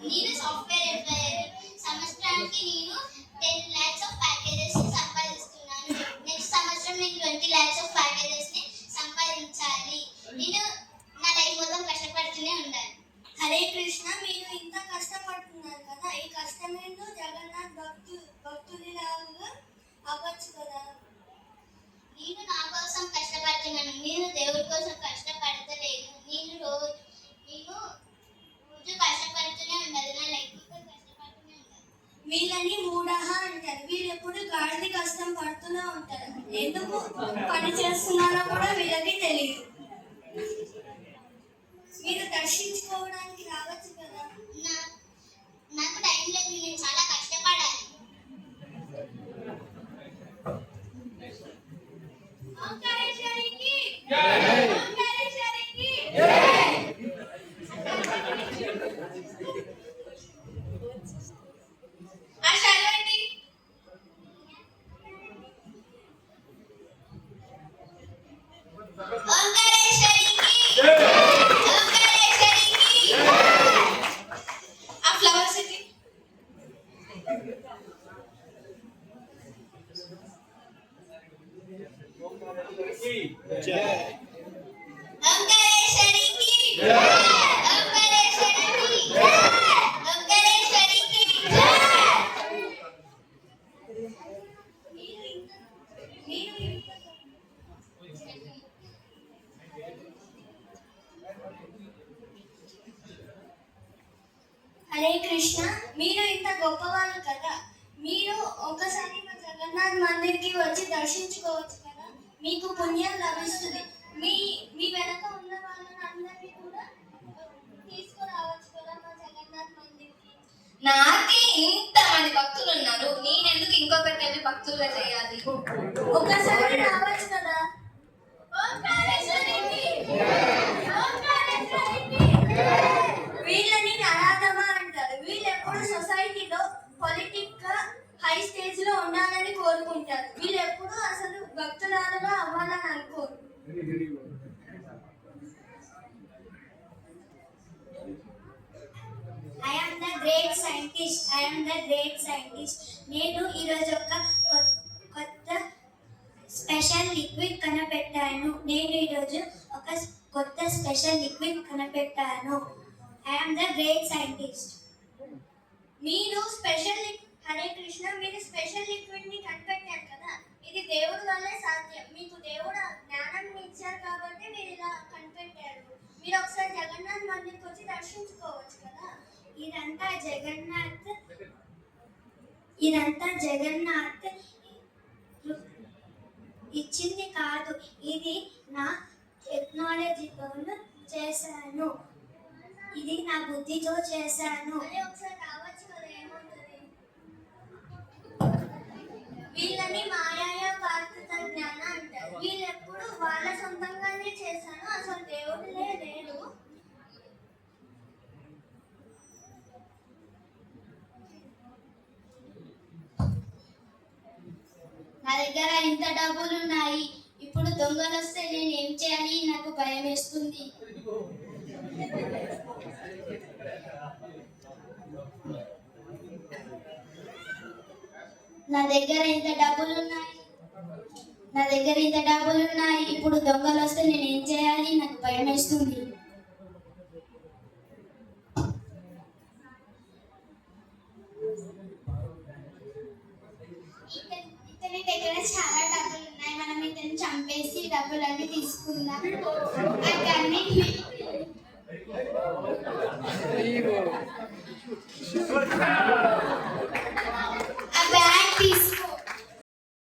నేను software employer. సంవత్సరానికి నేను 10 lakhs ఆఫ్ ప్యాకేజెస్ సంపాదిస్తున్నాను. నెక్స్ట్ సంవత్సరం నేను 20 lakhs ఆఫ్ ప్యాకేజెస్ ని సంపాదించాలి. నేను నా లైఫ్ మొత్తం కష్టపడుతూనే ఉండాలి. హరే కృష్ణ, మీరు ఇంత కష్టపడుతున్నారు కదా, ఈ కష్టమేందో జగన్నాథ్ భక్తుడిలాగా అవ్వచ్చు కదా. నేను నా కోసం కష్టపడుతున్నాను, నేను దేవుడి కోసం కష్టపడతలేదు. నేను రోజు కష్టపడుతూనే ఉండాలి. నా లైఫ్ మొత్తం కష్టపడుతూనే ఉండాలి. వీళ్ళని మూఢహ అంటారు. వీళ్ళు ఎప్పుడు గాడిద కష్టం పడుతూనే ఉంటారు. ఎందుకు పని చేస్తున్నారో కూడా వీళ్ళకి తెలియదు. మీరు దర్శించుకోవడానికి రావచ్చు కదా. నాకు టైం లేదు, నేను చాలా కష్టపడాలి. హరే కృష్ణ, మీరు ఇంత గొప్పవాళ్ళు కదా, మీరు ఒకసారి మా జగన్నాథ్ మందిర్కి వచ్చి దర్శించుకోవచ్చు కదా, మీకు పుణ్యం లభిస్తుంది. మీ వెనక ఉన్న వాళ్ళని అందరినీ కూడా తీసుకురావచ్చు కదా మా జగన్నాథ్ మందిర్కి. నాకే ఇంతమంది భక్తులు ఉన్నారు, నేనెందుకు ఇంకొకరికి వెళ్ళి భక్తులుగా చేయాలి? ఒకసారి రావచ్చు కదా. వీళ్ళని నరాధమ అంటారు. వీళ్ళు ఎప్పుడు సొసైటీలో పొలిటిక్ గా హై స్టేజ్ లో ఉండాలని కోరుకుంటారు. వీళ్ళు ఎప్పుడు అసలు భక్తురాలుగా అవ్వాలని అనుకోరు. I am the great scientist. నేను ఈరోజు ఒక కొత్త స్పెషల్ లిక్విడ్ కనిపెట్టాను. I am the great scientist. మీరు స్పెషల్ హరే కృష్ణ, మీరు స్పెషల్ లిక్విడ్ ని కనిపెట్టారు కదా, ఇది దేవుడి వల్లే సాధ్యం. మీకు దేవుడు జ్ఞానం ఇచ్చారు కాబట్టి మీరు ఇలా కనిపెట్టారు. మీరు ఒకసారి జగన్నాథ్ మందిర్కి వచ్చి దర్శించుకోవచ్చు కదా. ఇదంతా జగన్నాథ్ ఇచ్చింది కాదు, ఇది నా టెక్నాలజీతో చేశాను, ఇది నా బుద్ధితో చేశాను. ఒకసారి రావచ్చు కదా, ఏముంటుంది. వీళ్ళని మాయాయ పార్థిత జ్ఞాన అంటారు. వీళ్ళు ఎప్పుడు వాళ్ళ సొంతంగానే చేశాను, అసలు దేవుడిలే లేడు. నా దగ్గర ఇంత డబ్బులు ఉన్నాయి, ఇప్పుడు దొంగలు వస్తే నేను ఏం చేయాలి? నాకు భయం వేస్తుంది. నా దగ్గర ఇంత డబ్బులు ఉన్నాయి, ఇప్పుడు దొంగలు వస్తే నేను ఏం చేయాలి? నాకు భయం వేస్తుంది. ఇతని దగ్గర చాలా డబ్బులు ఉన్నాయి, మనం ఇతన్ని చంపేసి డబ్బులన్నీ తీసుకుందాం.